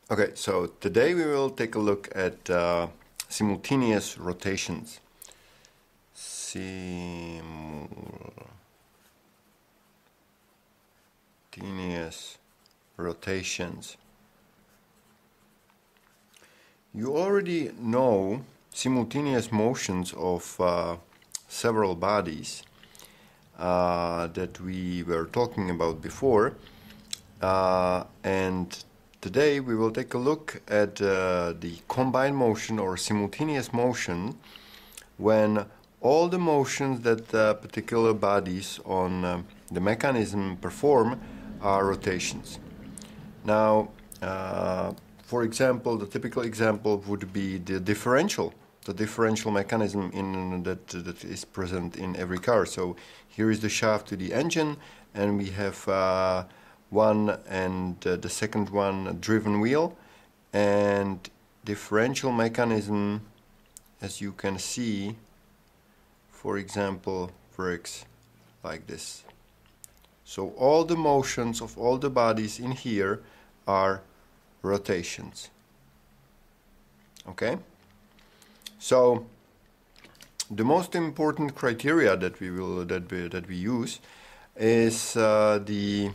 Okay, so today we will take a look at simultaneous rotations. Simultaneous rotations. You already know simultaneous motions of several bodies that we were talking about before, and today we will take a look at the combined motion or simultaneous motion when all the motions that particular bodies on the mechanism perform are rotations. Now, for example, the typical example would be the differential mechanism that is present in every car. So here is the shaft to the engine, and we have one and the second one a driven wheel, and differential mechanism, as you can see, for example, works like this. So all the motions of all the bodies in here are rotations. Okay? So the most important criteria that we use is the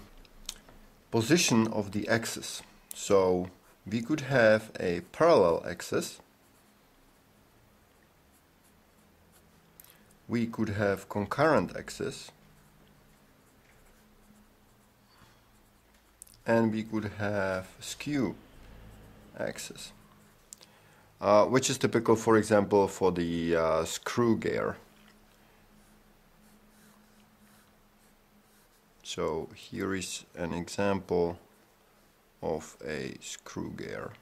position of the axis. So we could have a parallel axis, we could have concurrent axis, and we could have skew axis, which is typical, for example, for the screw gear. So here is an example of a screw gear.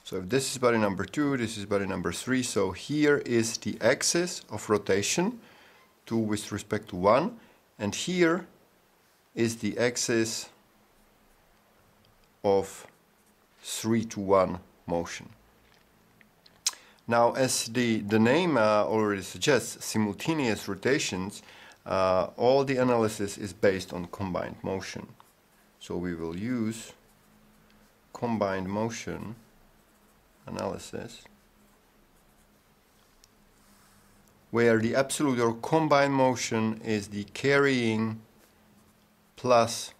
So if this is body number 2, this is body number 3, so here is the axis of rotation, 2 with respect to 1, and here is the axis of 3 to 1 motion. Now, as the name already suggests, simultaneous rotations, all the analysis is based on combined motion. So we will use combined motion analysis, where the absolute or combined motion is the carrying plus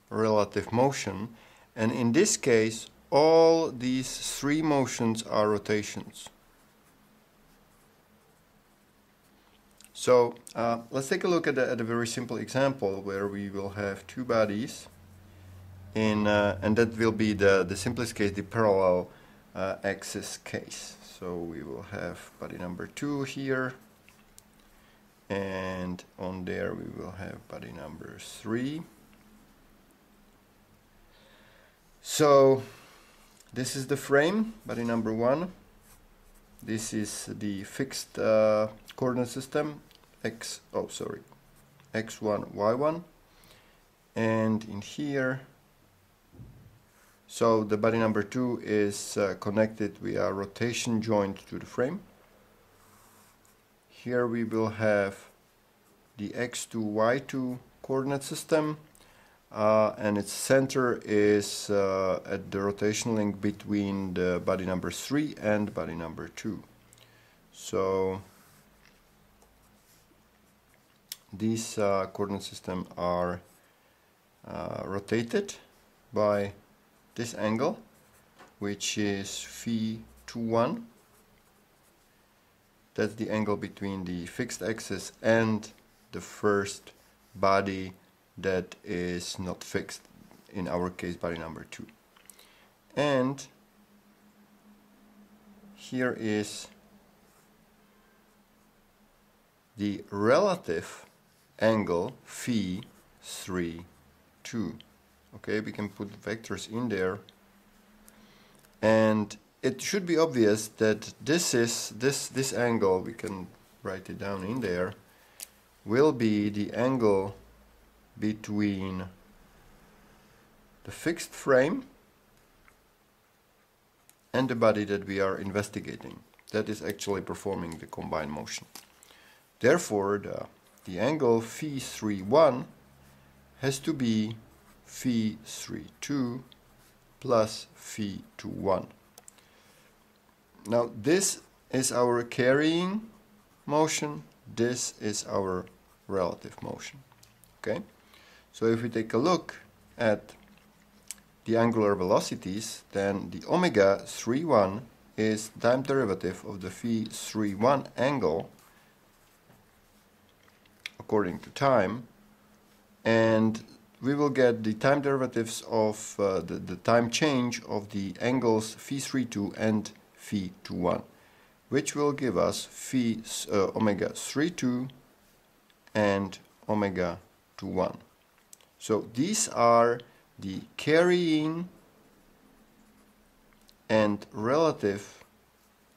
relative motion, and in this case all these three motions are rotations. So let's take a look at a very simple example where we will have two bodies and that will be the simplest case, the parallel axis case. So we will have body number 2 here, and on there we will have body number 3. So this is the frame, body number 1. This is the fixed coordinate system, x1, y1, and in here, so the body number 2 is connected via rotation joint to the frame. Here we will have the x2, y2 coordinate system, and its center is at the rotation link between the body number 3 and body number 2. So these coordinate systems are rotated by this angle, which is phi 21. That's the angle between the fixed axis and the first body that is not fixed, in our case body number 2. And here is the relative angle phi 3, 2. Okay, we can put vectors in there, and it should be obvious that this angle, we can write it down in there, will be the angle between the fixed frame and the body that we are investigating, that is actually performing the combined motion. Therefore, the the angle phi 3,1 has to be phi 3,2 plus phi 2,1. Now this is our carrying motion, this is our relative motion. Okay? So if we take a look at the angular velocities, then the omega 3,1 is time derivative of the phi 3,1 angle according to time, and we will get the time derivatives of the time change of the angles phi 3,2 and phi 2,1, which will give us omega 3,2 and omega 2,1. So these are the carrying and relative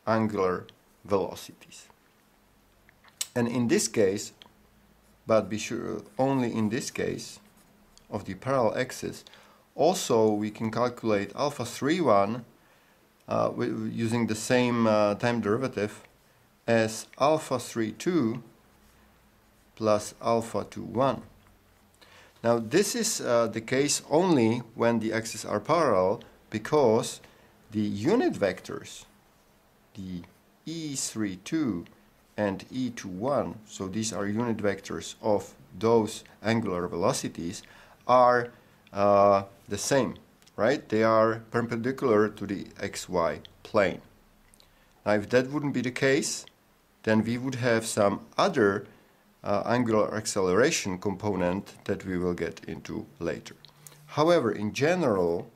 angular velocities. And in this case, but be sure only in this case of the parallel axis, also we can calculate alpha 3,1 using the same time derivative as alpha 3,2 plus alpha 2,1. Now this is the case only when the axes are parallel, because the unit vectors, the E32 and E21, so these are unit vectors of those angular velocities, are the same, right? They are perpendicular to the xy plane. Now if that wouldn't be the case, then we would have some other angular acceleration component that we will get into later. However, in general,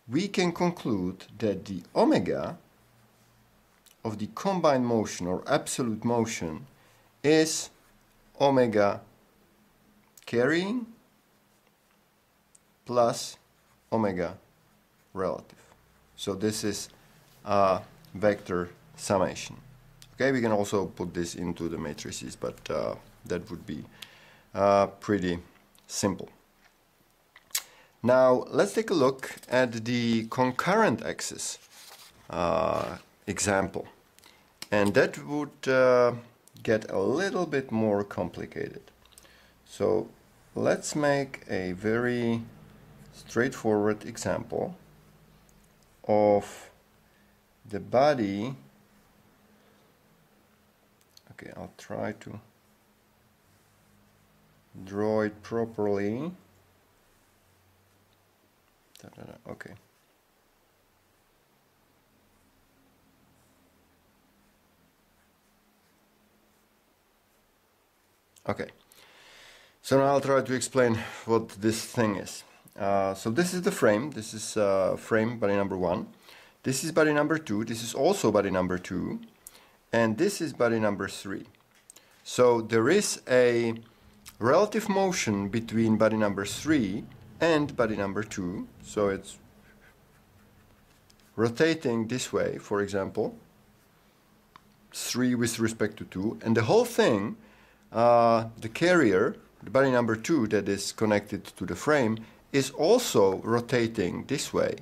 we can conclude that the omega of the combined motion or absolute motion is omega carrying plus omega relative. So this is a vector summation. Okay, we can also put this into the matrices, but that would be pretty simple. Now let's take a look at the concurrent axis example, and that would get a little bit more complicated. So let's make a very straightforward example of the body. Okay, I'll try to draw it properly. Okay. Okay. So now I'll try to explain what this thing is. So this is the frame. This is frame body number 1. This is body number 2. This is also body number 2. And this is body number 3. So there is a relative motion between body number 3 and body number 2. So it's rotating this way, for example, 3 with respect to 2. And the whole thing, the carrier, the body number 2 that is connected to the frame, is also rotating this way.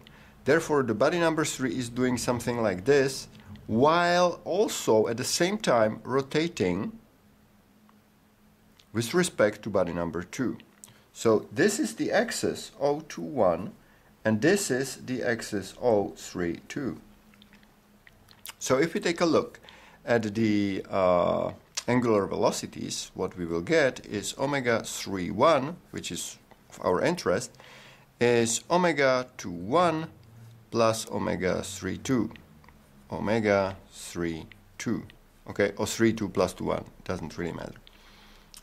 Therefore, the body number 3 is doing something like this, while also at the same time rotating with respect to body number 2. So this is the axis O21 and this is the axis O32. So if we take a look at the angular velocities, what we will get is omega 3,1, which is of our interest, is omega 2,1 plus omega 3,2. Omega 3,2. Okay, or 3,2 plus 2,1. Doesn't really matter.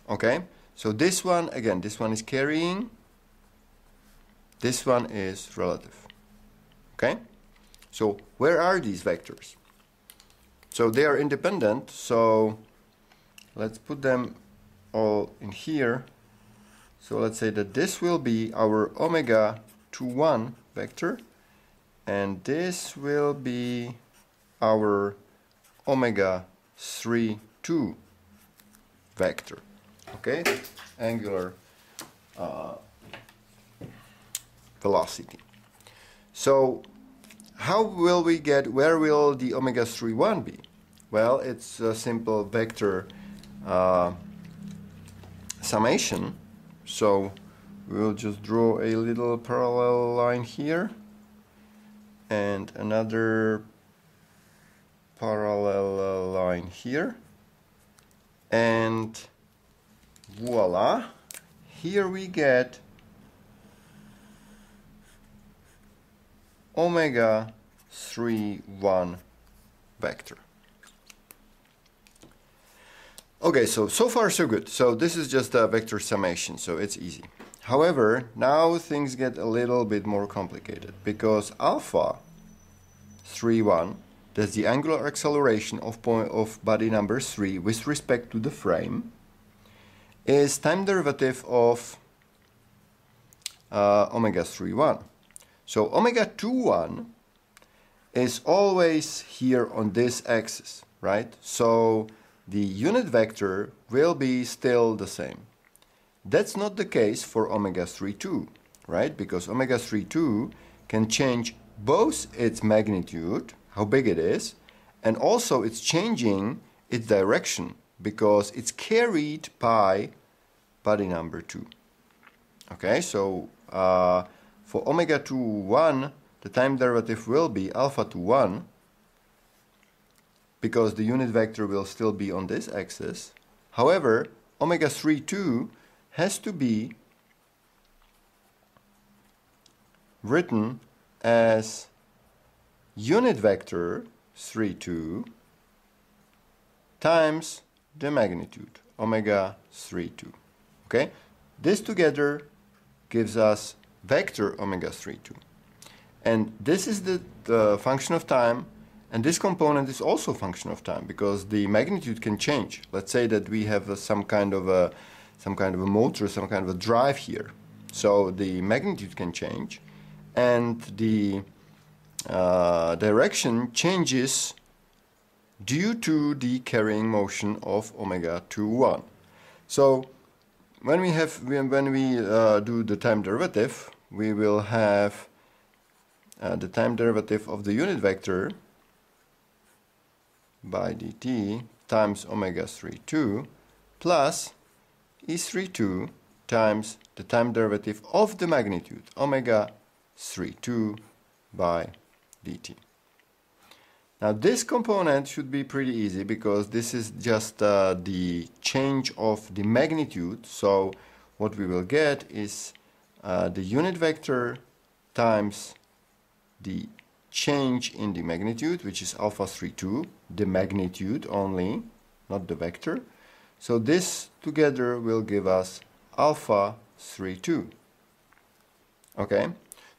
Okay, so this one, again, this one is carrying. This one is relative. Okay, so where are these vectors? So they are independent, so let's put them all in here. So let's say that this will be our omega 2,1 vector, and this will be our omega 3,2 vector. Okay, angular velocity. So how will we get, where will the omega 3,1 be? Well, it's a simple vector summation. So we'll just draw a little parallel line here and another parallel line here, and voila, here we get omega 3 1 vector. Okay, so far so good. So this is just a vector summation, so it's easy. However, now things get a little bit more complicated, because alpha 3 1, that's the angular acceleration of body number 3 with respect to the frame, is time derivative of omega 3 1. So omega 2 1 is always here on this axis, right? So the unit vector will be still the same. That's not the case for omega 3 2, right? Because omega 3 2 can change both its magnitude, how big it is, and also it's changing its direction because it's carried by body number 2. Okay, so for omega 2 1, the time derivative will be alpha 2 1, because the unit vector will still be on this axis. However, omega 3 2 has to be written as unit vector 3 2 times the magnitude omega 3 2. Okay, this together gives us vector omega 3 2, and this is the function of time, and this component is also a function of time because the magnitude can change. Let's say that we have some kind of a motor, some kind of a drive here, so the magnitude can change, and the direction changes due to the carrying motion of omega 2 1. So when we do the time derivative, we will have the time derivative of the unit vector by dt times omega 3 2 plus e3 2 times the time derivative of the magnitude omega 3 2 by dt. Now this component should be pretty easy because this is just the change of the magnitude. So what we will get is the unit vector times the change in the magnitude, which is alpha 3 2, the magnitude only, not the vector. So this together will give us alpha 3 2. Okay,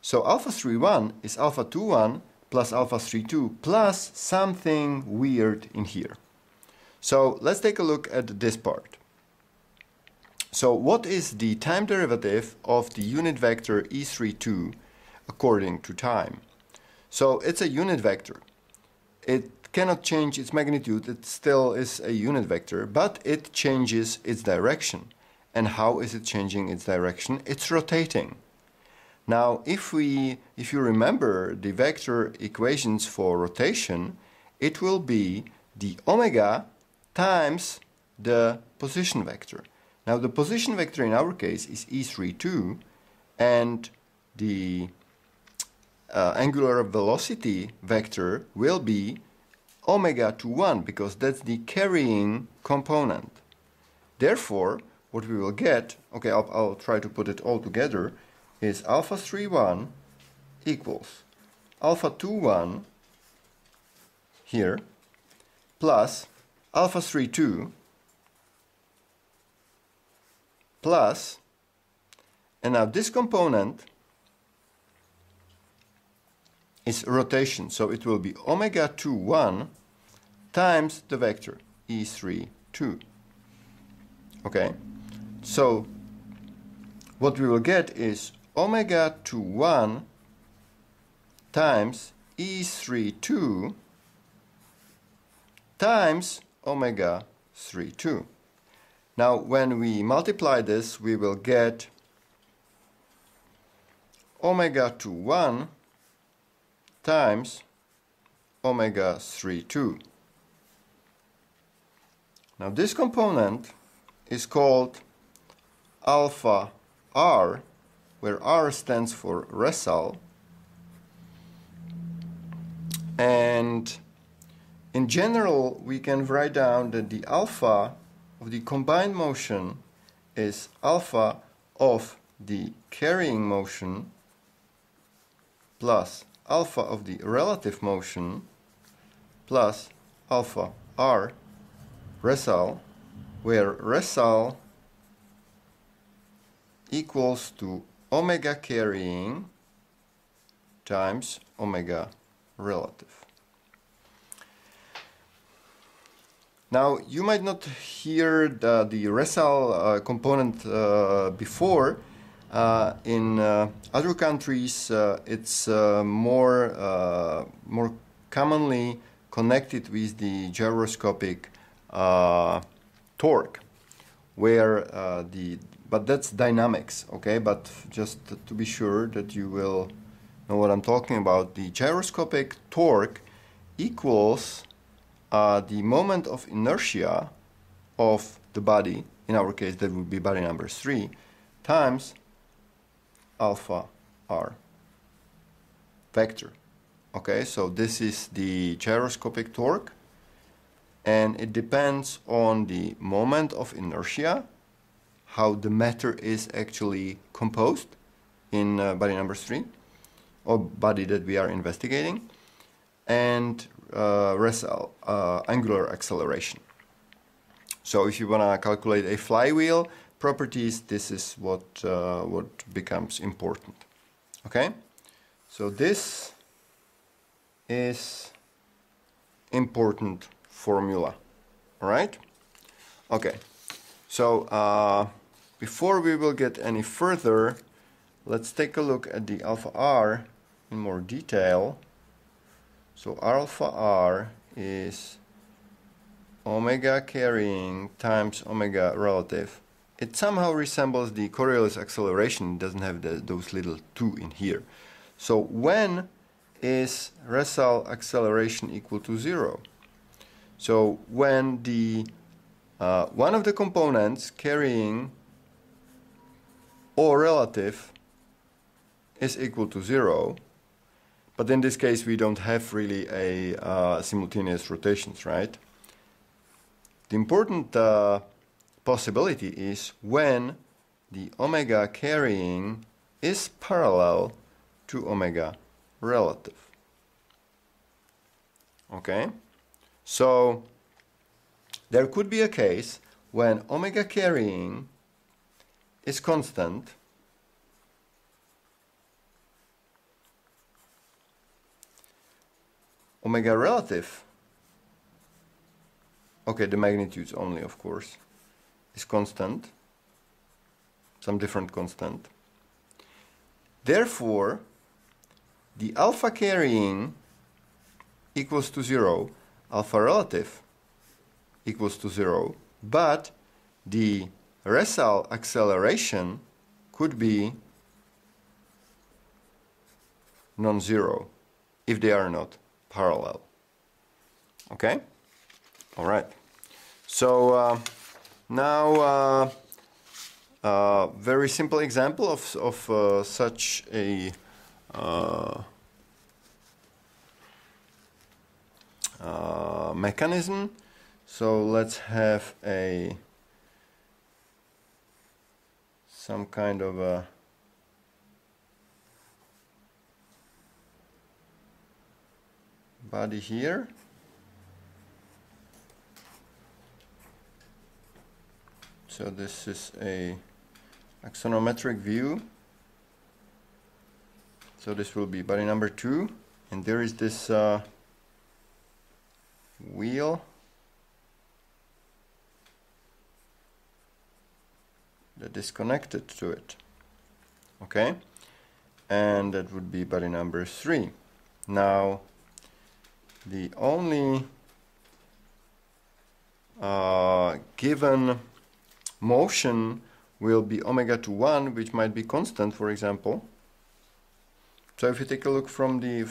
so alpha 3 1 is alpha 2 1 plus alpha 3 2 plus something weird in here. So let's take a look at this part. So what is the time derivative of the unit vector e3 2 according to time? So it's a unit vector. It cannot change its magnitude, it still is a unit vector, but it changes its direction. And how is it changing its direction? It's rotating. Now, if you remember the vector equations for rotation, it will be the omega times the position vector. Now, the position vector in our case is e3 2, and the angular velocity vector will be omega 2 1 because that's the carrying component. Therefore, what we will get, okay, I'll try to put it all together, is alpha 3 1 equals alpha 2 1 here plus alpha 3 2 plus, and now this component is rotation, so it will be omega 2 1 times the vector e3 2. Okay, so what we will get is omega 2 1 times e3 2 times omega 3 2. Now when we multiply this, we will get omega 2 1 times omega 3 2. Now this component is called alpha r, where r stands for Resal, and in general we can write down that the alpha of the combined motion is alpha of the carrying motion plus alpha of the relative motion plus alpha r Resal, where Resal equals to omega carrying times omega relative. Now you might not hear the Resal component before. In other countries it's more commonly connected with the gyroscopic torque, where but that's dynamics, okay? But just to be sure that you will know what I'm talking about, the gyroscopic torque equals the moment of inertia of the body, in our case that would be body number 3, times alpha r vector. Okay, so this is the gyroscopic torque, and it depends on the moment of inertia, how the matter is actually composed in body number 3, or body that we are investigating, and Resal, angular acceleration. So if you want to calculate a flywheel properties, this is what becomes important. Okay, so this is important formula. All right. Okay. So before we will get any further, let's take a look at the alpha r in more detail. So alpha r is omega carrying times omega relative. It somehow resembles the Coriolis acceleration. It doesn't have those little 2 in here. So when is Resal acceleration equal to 0? So when the one of the components carrying or relative is equal to 0, but in this case we don't have really a simultaneous rotations, right? The important possibility is when the omega carrying is parallel to omega relative. Okay, so there could be a case when omega carrying is constant omega relative, okay, the magnitudes only, of course, is constant, some different constant. Therefore, the alpha carrying equals to 0, alpha relative equals to 0, but the Resal acceleration could be non-zero if they are not parallel. Okay? All right. So now very simple example of such a mechanism. So let's have some kind of a body here. So this is a axonometric view. So this will be body number 2, and there is this wheel that is connected to it. Okay, and that would be body number 3. Now the only given motion will be omega to 1, which might be constant, for example. So if you take a look from the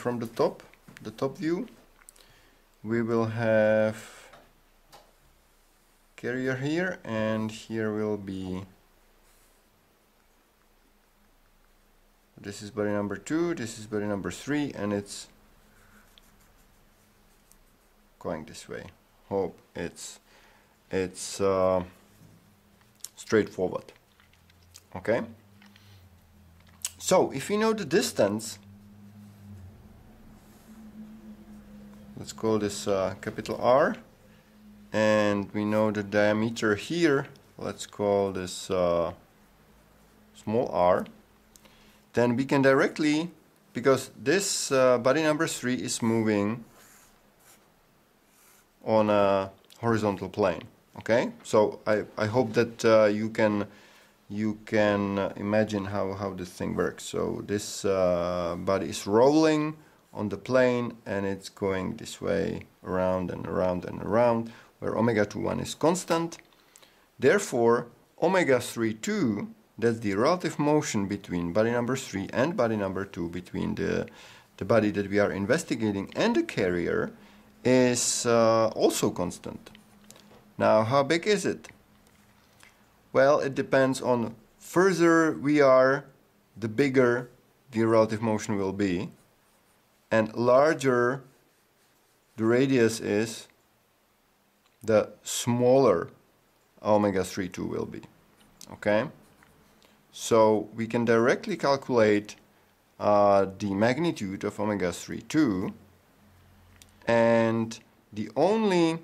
top view, we will have carrier here, and here will be, this is body number 2, this is body number 3, and it's going this way. Hope it's straightforward. Okay, so if we know the distance, let's call this capital R, and we know the diameter here, let's call this small r, then we can directly, because this body number 3 is moving on a horizontal plane. Okay, so I hope that you can imagine how this thing works. So this body is rolling on the plane, and it's going this way, around and around and around, where omega 21 is constant. Therefore, omega 32, that's the relative motion between body number 3 and body number 2, between the body that we are investigating and the carrier, is also constant. Now, how big is it? Well, it depends on, further we are, the bigger the relative motion will be, and larger the radius is, the smaller omega 32 will be. Okay? So we can directly calculate the magnitude of omega 32, and the only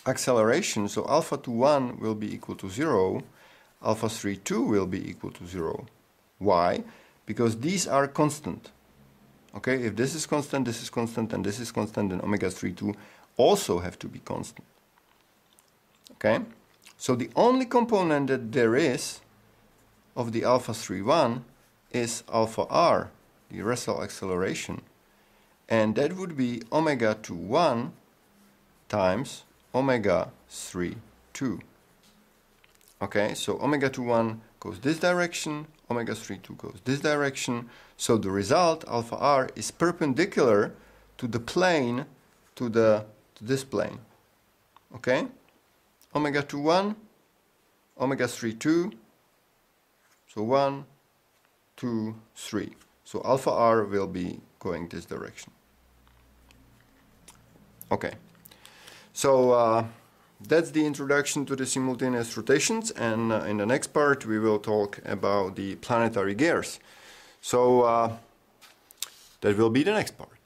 acceleration, so alpha 21 will be equal to 0, alpha 32 will be equal to 0. Why? Because these are constant. Okay, if this is constant, this is constant, and this is constant, then omega 32 also have to be constant. Okay, so the only component that there is of the alpha 31 is alpha r, the Resal acceleration, and that would be omega 21 times omega 32. Okay, so omega 21 goes this direction, omega 32 goes this direction, so the result, alpha r, is perpendicular to the plane, to this plane. Okay, omega 21, omega 32, so 1, 2, 3. So alpha r will be going this direction. Okay, so that's the introduction to the simultaneous rotations, and in the next part we will talk about the planetary gears. So that will be the next part.